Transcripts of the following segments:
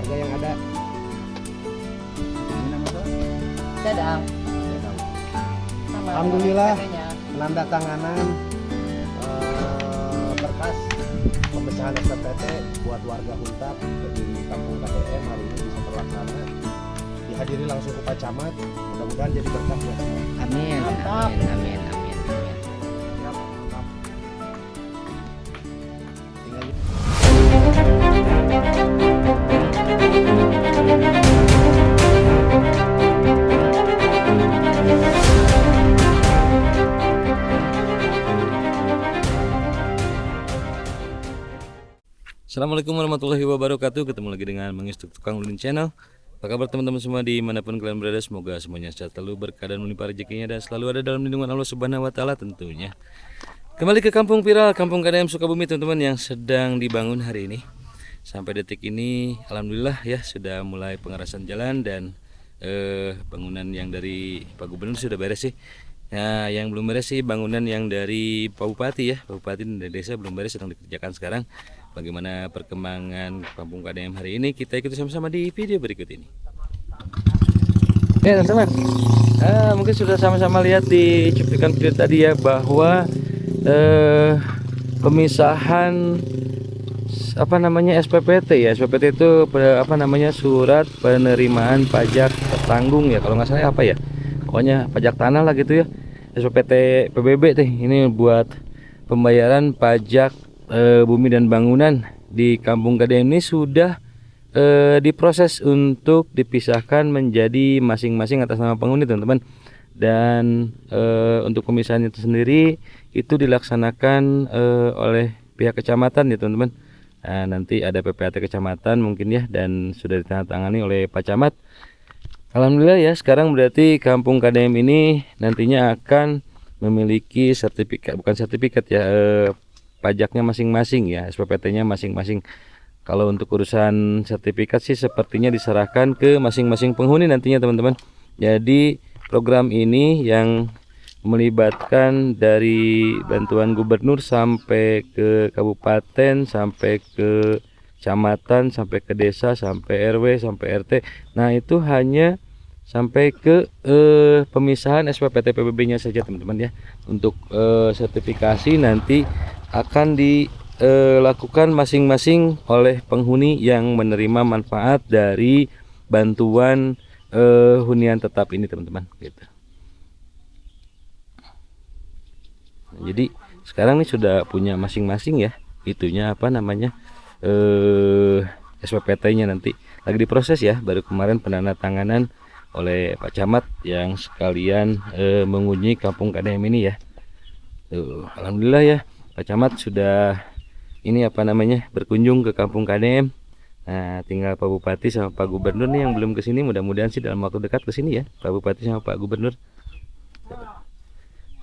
warga yang ada. Dadang. Alhamdulillah penandatanganan berkas pemecahan SPPT buat warga Huntap di Kampung KDM hari ini bisa terlaksana. Dihadiri langsung ke Pak Camat. Mudah-mudahan jadi berkah buat semua. Amin. Amin. Amin. Amin. Assalamualaikum warahmatullahi wabarakatuh. Ketemu lagi dengan Mengistuk Tukang Ulin Channel. Apa kabar teman-teman semua dimanapun kalian berada? Semoga semuanya sehat selalu, berkah dan melimpah rezekinya, dan selalu ada dalam lindungan Allah Subhanahu wa Ta'ala tentunya. Kembali ke Kampung Viral, Kampung KDM Sukabumi teman-teman, yang sedang dibangun hari ini. Sampai detik ini alhamdulillah ya sudah mulai pengerasan jalan dan bangunan yang dari Pak Gubernur sudah beres sih. Nah, yang belum beres sih bangunan yang dari Pak Bupati ya. Pak Bupati dan desa belum beres, sedang dikerjakan sekarang. Bagaimana perkembangan Kampung KDM hari ini, kita ikuti sama-sama di video berikut ini. Ya teman-teman, mungkin sudah sama-sama lihat di cuplikan video tadi ya, bahwa pemisahan apa namanya SPPT ya. SPPT itu apa namanya, surat penerimaan pajak tanggung ya, kalau nggak salah apa ya, pokoknya pajak tanah lah gitu ya. SPPT PBB teh ini buat pembayaran pajak bumi dan bangunan di Kampung KDM ini sudah diproses untuk dipisahkan menjadi masing-masing atas nama penghuni teman-teman. Dan untuk pemisahan itu sendiri itu dilaksanakan oleh pihak kecamatan ya teman-teman. Nah, nanti ada PPAT kecamatan mungkin ya, dan sudah ditandatangani oleh Pak Camat. Alhamdulillah ya, sekarang berarti Kampung KDM ini nantinya akan memiliki sertifikat, bukan sertifikat ya, pajaknya masing-masing ya, SPPT-nya masing-masing. Kalau untuk urusan sertifikat sih sepertinya diserahkan ke masing-masing penghuni nantinya teman-teman. Jadi program ini yang melibatkan dari bantuan gubernur sampai ke kabupaten, sampai ke kecamatan, sampai ke desa, sampai RW, sampai RT. Nah, itu hanya sampai ke pemisahan SPPT PBB-nya saja teman-teman ya. Untuk sertifikasi nanti akan dilakukan masing-masing oleh penghuni yang menerima manfaat dari bantuan hunian tetap ini teman-teman gitu. Jadi sekarang nih sudah punya masing-masing ya, itunya apa namanya, SPPT-nya nanti lagi diproses ya. Baru kemarin penandatanganan oleh Pak Camat yang sekalian mengunjungi Kampung KDM ini ya. Alhamdulillah ya, Pak Camat sudah ini apa namanya, berkunjung ke Kampung KDM. Nah, tinggal Pak Bupati sama Pak Gubernur nih yang belum kesini. Mudah-mudahan sih dalam waktu dekat kesini ya, Pak Bupati sama Pak Gubernur.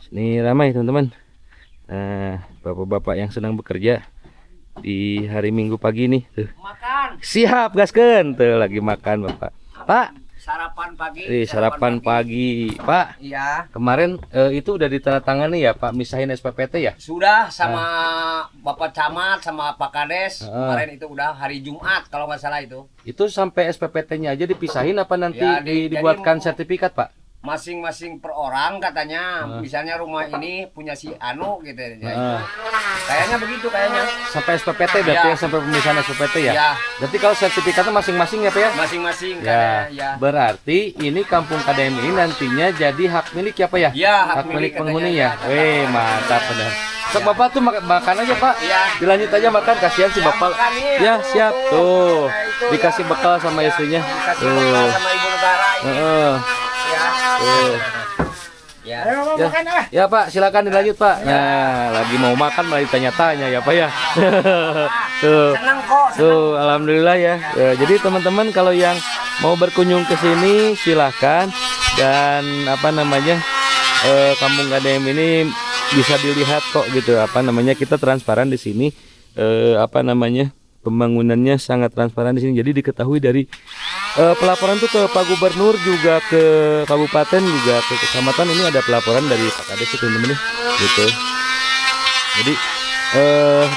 Sini ramai teman-teman. Nah, bapak-bapak yang sedang bekerja di hari Minggu pagi nih tuh. Makan. Siap gaskeun tuh, lagi makan Bapak. Pak, Sarapan pagi. sarapan pagi. Pak, Iya. kemarin itu udah ditandatangani ya Pak, misahin SPPT ya? Sudah sama Bapak Camat sama Pak Kades. Kemarin itu udah hari Jumat kalau nggak salah itu. Itu sampai SPPT-nya aja dipisahin apa nanti Ya, dibuatkan jadi sertifikat Pak? Masing-masing per orang katanya. Misalnya rumah ini punya si Anu gitu ya. Kayaknya begitu kayaknya. Sampai SPPT berarti Ya. yang sampai pemisahan SPPT ya? Ya. Berarti kalau sertifikatnya masing-masing ya Pak ya? Masing-masing Ya, katanya. Ya. berarti ini Kampung KDM ini nantinya jadi hak milik ya Pak ya? Ya, hak milik katanya, penghuni ya? ya. Weh, mantap benar. Sok Bapak tuh makan aja Pak. Iya. Dilanjut aja makan, kasihan si Ya, Bapak. makan, iya. Ya, siap tuh. Nah, itu Dikasih ya. bekal sama istrinya. Dikasih bekal sama ibu negara ini. Heeh. Ya. Tuh. Ya. Ya Pak, silakan dilanjut Pak. Nah, lagi mau makan malah ditanya-tanya ya Pak ya. Tuh. Senang kok. Tuh, alhamdulillah ya. Jadi teman-teman kalau yang mau berkunjung ke sini silahkan, dan apa namanya Kampung KDM ini bisa dilihat kok gitu. Apa namanya, kita transparan di sini. Apa namanya, pembangunannya sangat transparan di sini. Jadi diketahui dari pelaporan tuh ke Pak Gubernur, juga ke kabupaten, juga ke kecamatan. Ini ada pelaporan dari Pak Kades itu teman-teman gitu. Jadi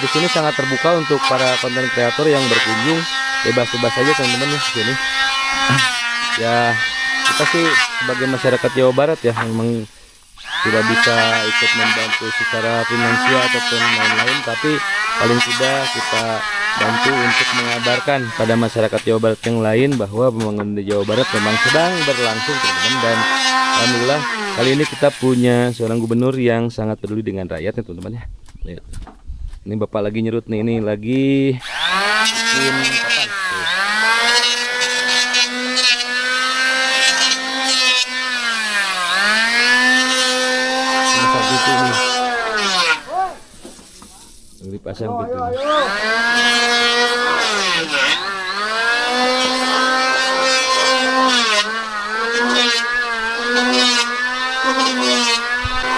di sini sangat terbuka untuk para konten kreator yang berkunjung, bebas-bebas saja teman-teman ya di sini. Ya kita sih sebagai masyarakat Jawa Barat ya memang tidak bisa ikut membantu secara finansial ataupun lain-lain, tapi paling tidak kita bantu untuk mengabarkan pada masyarakat Jawa Barat yang lain bahwa pembangunan di Jawa Barat memang sedang berlangsung teman-teman. Dan alhamdulillah kali ini kita punya seorang gubernur yang sangat peduli dengan rakyatnya teman-teman ya. Lihat. Ini Bapak lagi nyerut nih, ini lagi bikin kapan? Dipasang pintu.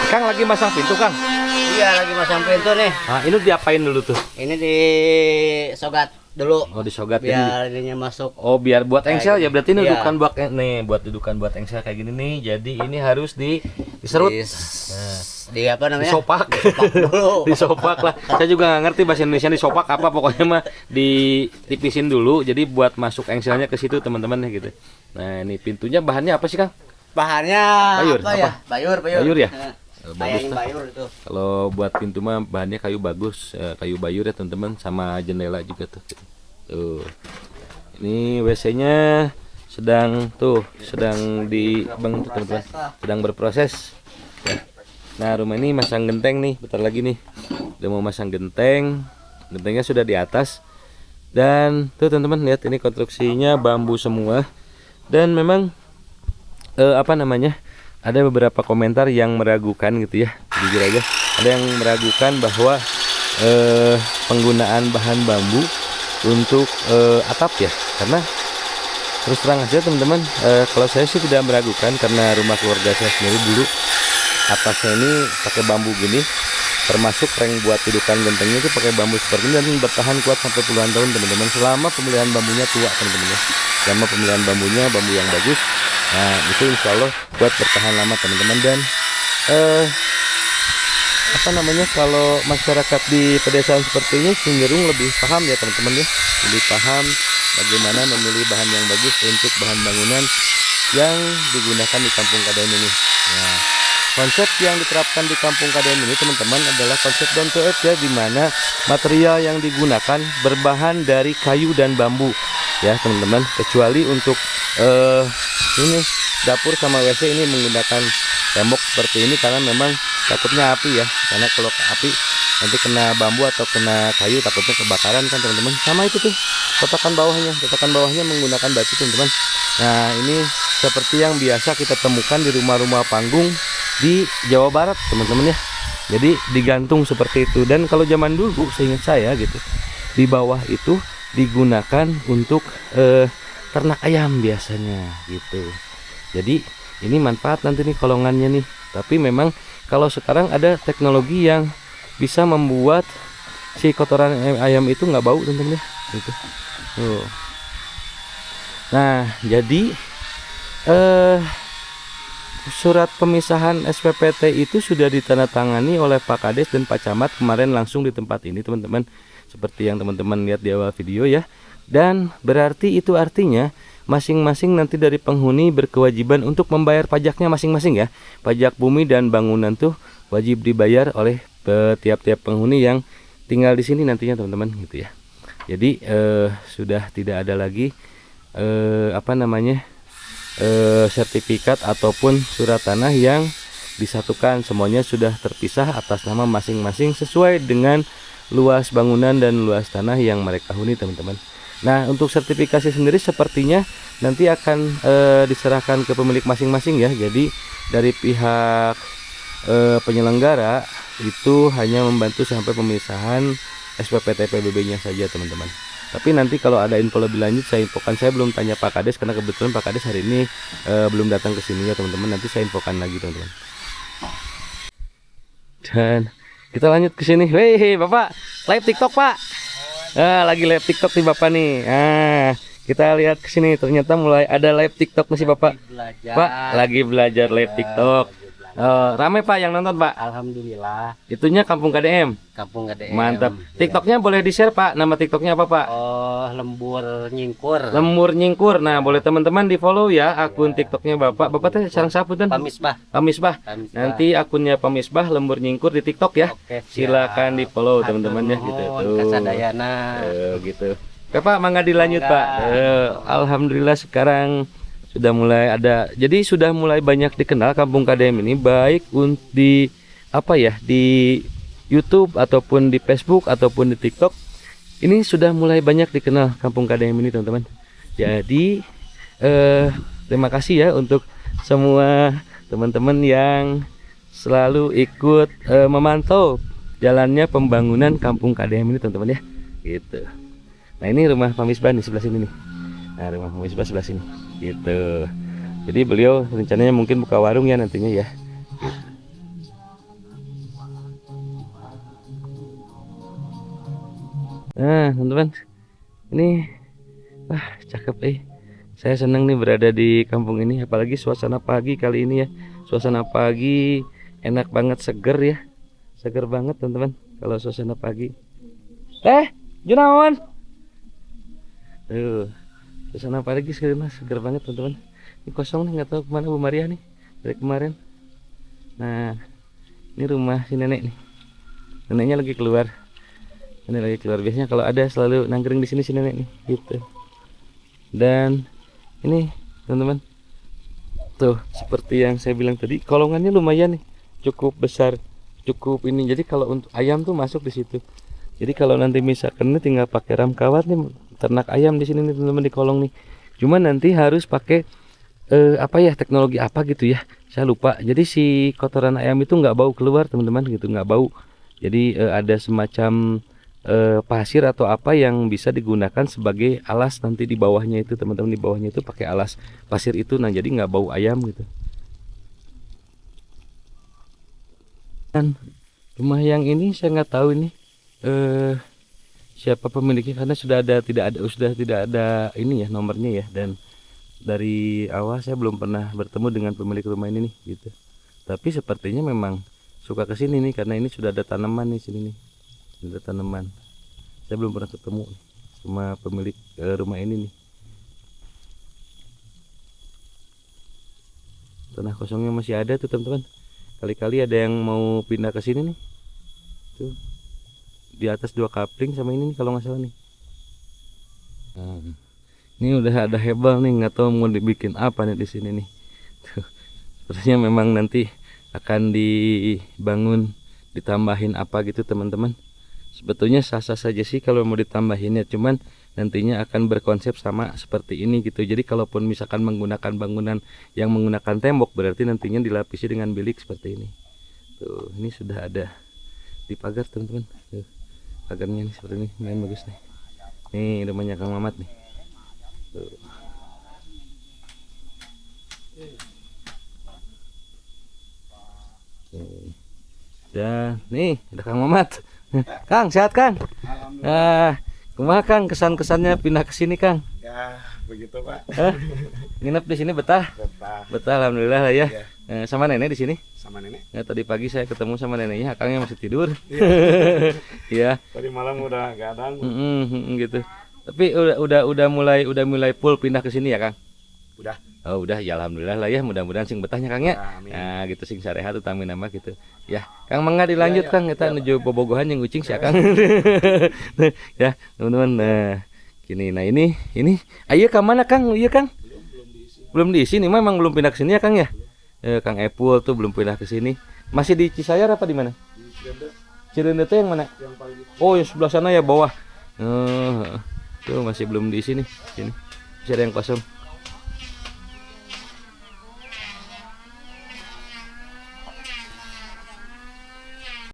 Kang lagi masang pintu Kang? Iya, lagi masang pintu nih. Nah, ini diapain dulu tuh? Ini disogat dulu. Oh, disogat biar ini. ininya masuk. Oh, biar buat engsel ya. Berarti ini Iya. dudukan buat nih, buat dudukan buat engsel kayak gini nih. Jadi ini harus diserut. Di apa namanya? Disopak. Disopak dulu. Disopak lah. Saya juga nggak ngerti bahasa Indonesia disopak apa, pokoknya mah ditipisin dulu. Jadi buat masuk engselnya ke situ teman-teman gitu. Nah, ini pintunya bahannya apa sih Kang? Bahannya Bayur, apa apa? ya? Bayur. Bayur ya? Bagus Bagus lah. bayur itu. Kalau buat pintu mah bahannya kayu bagus, kayu bayur ya teman-teman, sama jendela juga tuh. Tuh. Ini WC-nya sedang dibangun tuh teman-teman. Sedang berproses. Ya. Nah, rumah ini masang genteng nih, bentar lagi nih. Udah mau masang genteng. Gentengnya sudah di atas. Dan tuh teman-teman lihat, ini konstruksinya bambu semua. Dan memang apa namanya? Ada beberapa komentar yang meragukan gitu ya, jujur aja. Ada yang meragukan bahwa penggunaan bahan bambu untuk atap ya, karena terus terang aja teman-teman, kalau saya sih tidak meragukan, karena rumah keluarga saya sendiri dulu atasnya ini pakai bambu gini, termasuk reng buat dudukan gentengnya itu pakai bambu seperti ini, dan bertahan kuat sampai puluhan tahun teman-teman, selama pemilihan bambunya tua teman-teman ya. Selama pemilihan bambunya bambu yang bagus, nah itu insya Allah buat bertahan lama teman-teman. Dan apa namanya, kalau masyarakat di pedesaan seperti ini cenderung lebih paham ya teman-teman ya, lebih paham bagaimana memilih bahan yang bagus untuk bahan bangunan yang digunakan di Kampung KDM ini. Nah, konsep yang diterapkan di Kampung KDM ini teman-teman adalah konsep down to earth ya, dimana material yang digunakan berbahan dari kayu dan bambu ya teman-teman, kecuali untuk ini dapur sama WC ini menggunakan tembok seperti ini, karena memang takutnya api ya, karena kalau api nanti kena bambu atau kena kayu takutnya kebakaran kan teman-teman. Sama itu tuh kotakan bawahnya menggunakan batu teman-teman. Nah, ini seperti yang biasa kita temukan di rumah-rumah panggung di Jawa Barat teman-teman ya. Jadi digantung seperti itu. Dan kalau zaman dulu seingat saya gitu, di bawah itu digunakan untuk ternak ayam biasanya gitu. Jadi ini manfaat nanti nih kolongannya nih. Tapi memang kalau sekarang ada teknologi yang bisa membuat si kotoran ayam itu nggak bau teman-teman ya gitu. Nah, jadi surat pemisahan SPPT itu sudah ditandatangani oleh Pak Kades dan Pak Camat kemarin langsung di tempat ini teman-teman, seperti yang teman-teman lihat di awal video ya. Dan berarti itu artinya masing-masing nanti dari penghuni berkewajiban untuk membayar pajaknya masing-masing ya. Pajak bumi dan bangunan tuh wajib dibayar oleh tiap-tiap penghuni yang tinggal di sini nantinya teman-teman gitu ya. Jadi sudah tidak ada lagi apa namanya, sertifikat ataupun surat tanah yang disatukan, semuanya sudah terpisah atas nama masing-masing sesuai dengan luas bangunan dan luas tanah yang mereka huni teman-teman. Nah, untuk sertifikasi sendiri sepertinya nanti akan diserahkan ke pemilik masing-masing ya. Jadi dari pihak penyelenggara itu hanya membantu sampai pemisahan SPPT PBB-nya saja, teman-teman. Tapi nanti kalau ada info lebih lanjut saya infokan. Saya belum tanya Pak Kades karena kebetulan Pak Kades hari ini belum datang ke sini ya, teman-teman. Nanti saya infokan lagi, teman-teman. Dan kita lanjut ke sini. Wih, Bapak, live TikTok, Pak. Lagi live TikTok nih Bapak nih. Kita lihat ke sini, ternyata mulai ada live TikTok nih si Bapak. Pak, lagi belajar live TikTok. Rame Pak yang nonton Pak. Alhamdulillah. Itunya Kampung KDM. Kampung KDM. Mantap. TikToknya boleh di-share Pak. Nama TikToknya apa Pak? Oh, Lembur Nyingkur. Lembur Nyingkur. Nah, boleh teman-teman di follow ya akun TikToknya Bapak. Bapak teh sareng sapunten? Pamisbah. Pamisbah. Nanti akunnya Pamisbah Lembur Nyingkur di TikTok ya. Oke, silakan di follow teman-teman ya gitu. Kasadayana. Gitu. Bapak mangga dilanjut Pak. Alhamdulillah sekarang sudah mulai ada, jadi sudah mulai banyak dikenal Kampung KDM ini, baik di apa ya, di YouTube ataupun di Facebook ataupun di TikTok. Ini sudah mulai banyak dikenal Kampung KDM ini, teman-teman. Jadi terima kasih ya untuk semua teman-teman yang selalu ikut memantau jalannya pembangunan Kampung KDM ini, teman-teman ya. Gitu. Nah, ini rumah Pamisbah nih sebelah sini nih. Nah, rumah Pamisbah sebelah sini. Gitu. Jadi beliau rencananya mungkin buka warung ya nantinya ya. Nah, teman-teman, ini cakep Saya senang nih berada di kampung ini, apalagi suasana pagi kali ini ya. Suasana pagi enak banget, seger ya. Seger banget teman-teman kalau suasana pagi. Junawan. Suasana pagi sekarang seger banget teman-teman. Ini kosong nih, nggak tahu kemana Bu Maria nih dari kemarin. Nah, ini rumah si nenek nih. Neneknya lagi keluar. Nenek lagi keluar. Biasanya kalau ada selalu nangkring di sini si nenek nih, gitu. Dan ini teman-teman, tuh seperti yang saya bilang tadi, kolongannya lumayan nih, cukup besar, cukup ini. Jadi kalau untuk ayam tuh masuk di situ. Jadi kalau nanti misalkan ini tinggal pakai ram kawat nih, ternak ayam di sini nih teman-teman, di kolong nih. Cuma nanti harus pakai apa ya, teknologi apa gitu ya, saya lupa. Jadi si kotoran ayam itu nggak bau keluar teman-teman, gitu, nggak bau. Jadi ada semacam pasir atau apa yang bisa digunakan sebagai alas nanti di bawahnya itu, teman-teman. Di bawahnya itu pakai alas pasir itu, nah jadi nggak bau ayam gitu. Dan rumah yang ini saya nggak tahu ini siapa pemiliknya, karena sudah tidak ada ini ya, nomornya ya. Dan dari awal saya belum pernah bertemu dengan pemilik rumah ini nih, gitu. Tapi sepertinya memang suka ke sini nih, karena ini sudah ada tanaman nih sini nih. Ada tanaman. Saya belum pernah ketemu sama pemilik rumah ini nih. Tanah kosongnya masih ada tuh teman-teman. Kali-kali ada yang mau pindah ke sini nih. Tuh. Di atas 2 kapling sama ini nih kalau nggak salah nih. Nah, ini udah ada hebel nih, nggak tahu mau dibikin apa nih di sini nih. Tuh. Sepertinya memang nanti akan dibangun, ditambahin apa gitu teman-teman. Sebetulnya sah-sah saja sih kalau mau ditambahin ya, cuman nantinya akan berkonsep sama seperti ini gitu. Jadi kalaupun misalkan menggunakan bangunan yang menggunakan tembok, berarti nantinya dilapisi dengan bilik seperti ini. Tuh, ini sudah ada di pagar teman-teman. Tuh, pagarnya nih seperti ini, main bagus nih. Nih rumahnya Kang Mamat nih. Tuh. Dan nih ada Kang Mamat. Kang, sehat Kang? Kumaha Kang kesan-kesannya pindah ke sini Kang? Ya, begitu Pak. Nginep di sini betah? Betah, alhamdulillah lah ya. Sama nenek di sini? Sama nenek. Ya, tadi pagi saya ketemu sama neneknya, Kangnya masih tidur. Iya. Tadi malam udah gadang. Gitu. Tapi udah mulai full pindah ke sini ya Kang? Udah. Oh udah, ya alhamdulillah lah ya, mudah-mudahan sing betahnya Kang ya. Amin. Nah gitu, sing sarehat utami nama gitu. Ya, Kang mangga dilanjut Kang, kita menuju bobogohan yang ucing sih Kang. Ya, teman-teman. Nah, gini. Nah, ini ayo ke mana Kang? Iya Kang? Belum diisi nih, memang belum pindah ke sini ya Kang ya? Kang Epul tuh belum pindah ke sini. Masih di Cisayar apa di mana? Di Cirende. Cirende yang mana? Yang paling. Oh, yang sebelah sana ya, bawah. Tuh masih belum diisi nih. Sini. Masih ada yang kosong.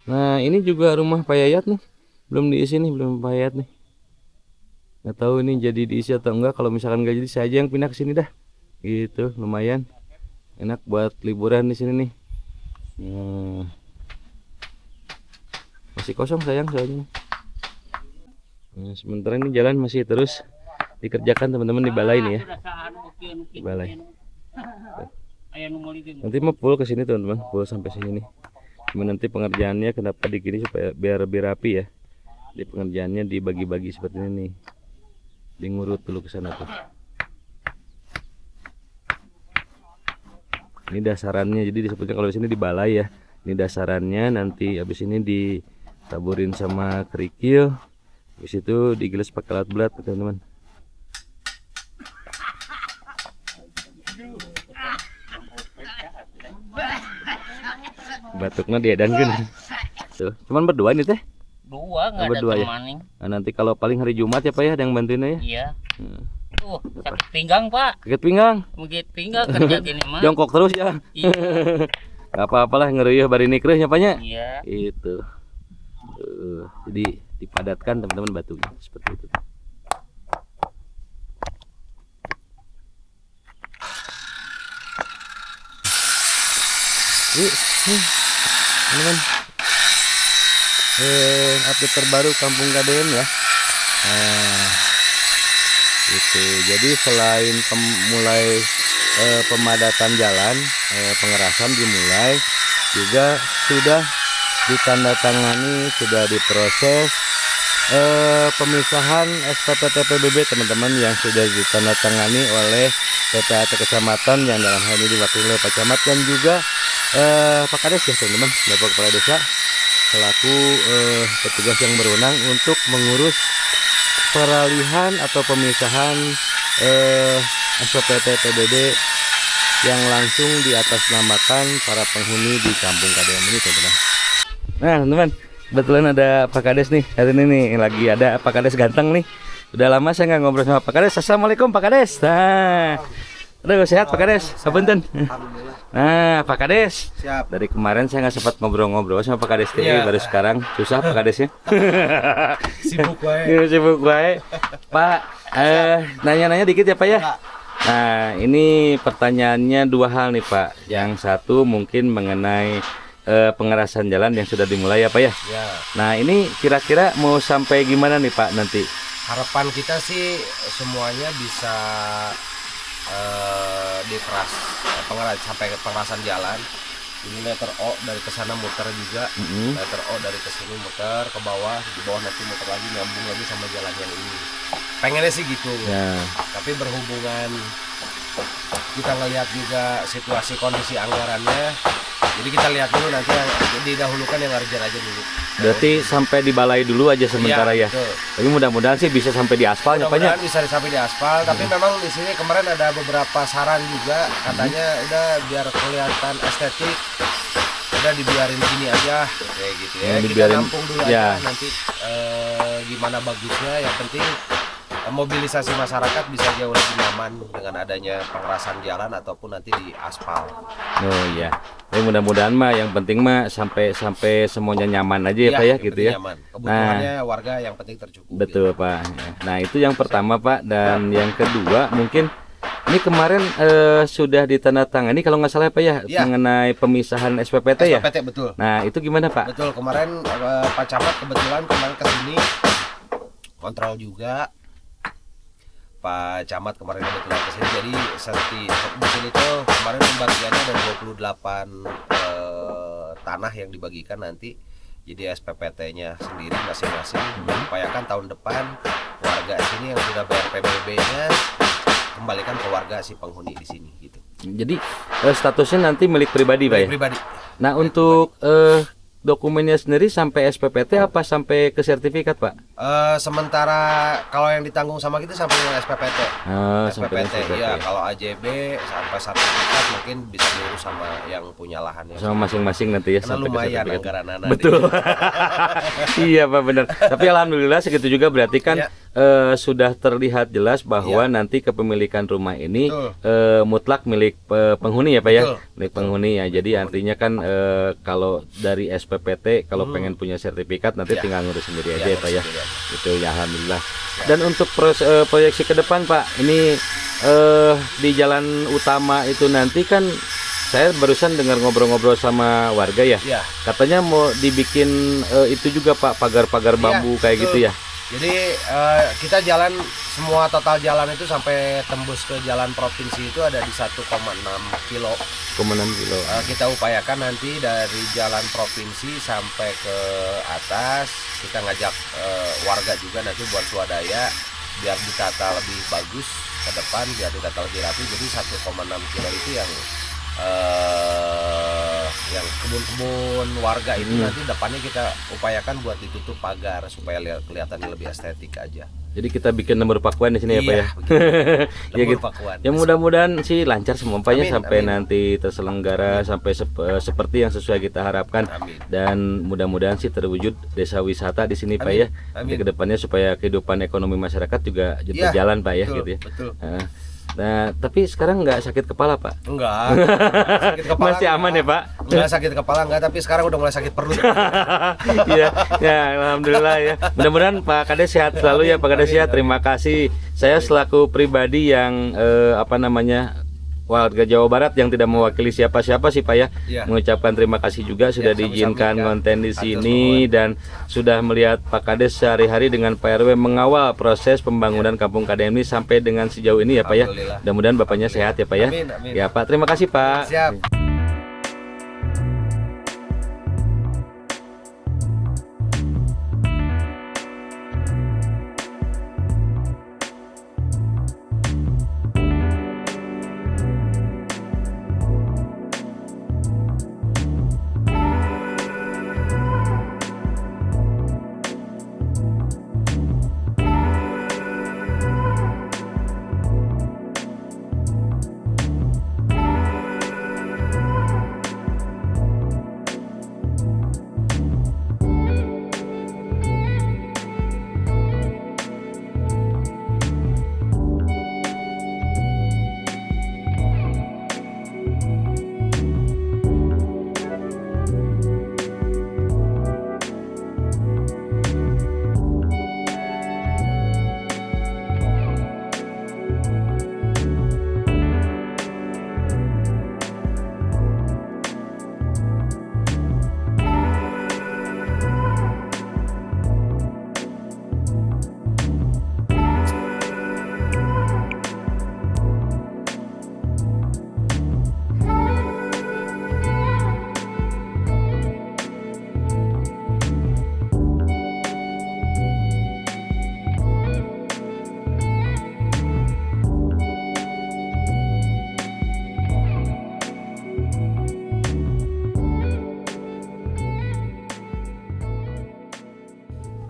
Nah, ini juga rumah Pak Yayat nih. Belum diisi nih, belum Pak Yayat nih. Nggak tahu ini jadi diisi atau enggak. Kalau misalkan nggak jadi, saya aja yang pindah ke sini dah. Gitu, lumayan. Enak buat liburan di sini nih. Masih kosong sayang soalnya. Nah, sementara ini jalan masih terus dikerjakan teman-teman di balai nih ya. Di balai. Nanti mau full ke sini teman-teman, full sampai sini nih. Cuma nanti pengerjaannya kenapa digini supaya biar lebih rapi ya. Di pengerjaannya dibagi-bagi seperti ini nih. Di ngurut dulu ke sana tuh. Ini dasarannya, jadi disebutnya kalau di sini di balai ya. Ini dasarannya, nanti habis ini ditaburin sama kerikil. Habis itu digiles pakai alat berat teman-teman. Batuknya diedankeun. Tuh, cuman berdua ini teh. Dua nggak ada Berdua ya? teman nih. Nah, nanti kalau paling hari Jumat ya Pak ya, ada yang bantuin ya. Iya. Tuh sakit pinggang Pak. Sakit pinggang. Sakit pinggang kerja gini mah. Jongkok terus ya. Iya. Gak apa-apalah ngeruyuh bari nikreuh nya Pak nya. Iya. Itu. Jadi dipadatkan teman-teman batunya seperti itu. Yuk, teman-teman. Update terbaru Kampung Gaden ya. Nah, itu. Jadi selain mulai pemadatan jalan, pengerasan dimulai, juga sudah ditandatangani, sudah diproses pemisahan SPP TPBB teman-teman yang sudah ditandatangani oleh PPAT kecamatan yang dalam hal ini diwakili oleh Pak Camat dan juga Pak Kades ya teman-teman, Bapak Kepala Desa selaku petugas yang berwenang untuk mengurus peralihan atau pemisahan SPP TPBB yang langsung diatasnamakan para penghuni di Kampung Gaden ini teman-teman. Nah teman-teman, kebetulan ada Pak Kades nih hari ini nih, lagi ada Pak Kades ganteng nih. Udah lama saya nggak ngobrol sama Pak Kades. Assalamualaikum Pak Kades. Nah, aduh sehat Pak Kades, sapunten. Nah Pak Kades, Siap. dari kemarin saya nggak sempat ngobrol-ngobrol sama Pak Kades ini, baru sekarang susah Pak Kadesnya. Sibuk wae. Iya, sibuk wae. Pak, nanya-nanya dikit ya Pak ya. Nah ini pertanyaannya dua hal nih Pak. Yang satu mungkin mengenai pengerasan jalan yang sudah dimulai ya Pak ya. Ya, Nah ini kira-kira mau sampai gimana nih Pak nanti? harapan kita sih semuanya bisa diperas sampai ke pengerasan jalan. Ini letter O dari kesana muter juga, letter O dari kesini muter ke bawah, di bawah nanti muter lagi nyambung lagi sama jalan yang ini. Pengennya sih gitu. Ya. Tapi berhubungan kita ngelihat juga situasi kondisi anggarannya, jadi kita lihat dulu nanti yang didahulukan yang ngerjain aja dulu. Berarti sampai di balai dulu aja sementara ya. Betul. Tapi mudah-mudahan sih bisa sampai di aspal ya Pak ya. Mudah-mudahan bisa sampai di aspal, tapi memang di sini kemarin ada beberapa saran juga, katanya udah biar kelihatan estetik, udah dibiarin sini aja kayak gitu ya. Kita Dibiarin, nampung dulu ya. aja nanti gimana bagusnya, yang penting mobilisasi masyarakat bisa jauh lebih nyaman dengan adanya pengerasan jalan ataupun nanti di aspal. Oh iya. Tapi mudah-mudahan mah yang penting mah sampai semuanya nyaman aja ya Pak ya yang gitu penting ya. Nyaman. Kebutuhannya warga yang penting tercukupi. Betul Pak. Nah itu yang pertama Pak, dan yang kedua mungkin ini kemarin sudah ditandatangani kalau nggak salah Pak ya, Ya. mengenai pemisahan SPPT ya. SPPT betul. Nah itu gimana Pak? Betul, kemarin Pak Camat kebetulan kemarin kesini kontrol juga. Pak Camat kemarin kebetulan kesini, jadi seperti di sini tuh kemarin pembagiannya ada 28 tanah yang dibagikan nanti jadi SPPT-nya sendiri masing-masing. Upayakan tahun depan warga sini yang sudah bayar PBB-nya kembalikan ke warga si penghuni di sini gitu. Jadi statusnya nanti milik pribadi Pak ya. Pribadi. Nah untuk dokumennya sendiri sampai SPPT apa sampai ke sertifikat Pak? Sementara kalau yang ditanggung sama kita sampai dengan SPPT. Sampai dengan SPPT, ya. SPPT. Kalau AJB sampai sertifikat mungkin bisa diurus sama yang punya lahan ya. Sama masing-masing nanti ya. Karena sampai ke lumayan sertifikat. anggaran anak. Betul. Iya Pak, benar. Tapi alhamdulillah segitu juga berarti kan Ya. Sudah terlihat jelas bahwa Ya. nanti kepemilikan rumah ini Betul. mutlak milik penghuni ya Pak ya. Betul. Milik penghuni ya. Jadi artinya kan kalau dari SPPT kalau pengen punya sertifikat nanti Ya. tinggal ngurus sendiri Ya, aja ya Pak ya. ngurus sendiri aja. Itu ya alhamdulillah. Dan untuk proyeksi ke depan Pak, ini di jalan utama itu nanti kan saya barusan dengar ngobrol-ngobrol sama warga ya. Ya. Katanya mau dibikin itu juga Pak, pagar-pagar bambu Iya, kayak betul. gitu ya. Jadi kita jalan semua total jalan itu sampai tembus ke jalan provinsi itu ada di 1,6 kilo. Komandan kilo. Kita upayakan nanti dari jalan provinsi sampai ke atas kita ngajak warga juga nanti buat swadaya biar ditata lebih bagus ke depan, biar ditata lebih rapi. Jadi 1,6 kilo itu yang kebun-kebun warga itu nanti depannya kita upayakan buat ditutup pagar supaya kelihatannya lebih estetik aja. Jadi kita bikin nomor pakuan di sini ya Pak ya. Ya Lembur gitu. pakuan. Ya mudah-mudahan sih lancar semua Pak ya Amin, sampai amin. nanti terselenggara sampai seperti yang sesuai kita harapkan. Amin. Dan mudah-mudahan sih terwujud desa wisata di sini Pak Amin, ya. amin. Ke depannya supaya kehidupan ekonomi masyarakat juga Iya, berjalan Pak ya betul, gitu ya. betul. Nah, tapi sekarang nggak sakit kepala Pak? Enggak. Sakit kepala Masih aman ya Pak? Enggak sakit kepala enggak, tapi sekarang udah mulai sakit perut. Iya, ya alhamdulillah ya. Mudah-mudahan Pak Kades sehat selalu ya Pak Kades ya. Terima kasih. Saya selaku pribadi yang warga Jawa Barat yang tidak mewakili siapa-siapa sih Pak ya, Iya. mengucapkan terima kasih juga sudah Ya, diizinkan sama-sama, konten di Kak. sini dan sudah melihat Pak Kades sehari-hari dengan Pak RW mengawal proses pembangunan Kampung KDM ini sampai dengan sejauh ini ya Pak ya. Alhamdulillah. Mudah-mudahan Bapaknya sehat ya Pak ya. Amin, amin. Ya Pak, terima kasih Pak. Siap.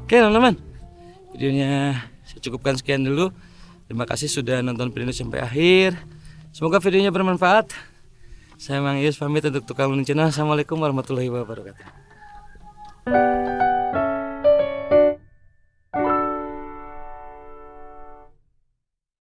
Oke teman-teman, videonya saya cukupkan sekian dulu. Terima kasih sudah nonton video sampai akhir. Semoga videonya bermanfaat. Saya Mang Yus pamit untuk tukang channel. Assalamualaikum warahmatullahi wabarakatuh.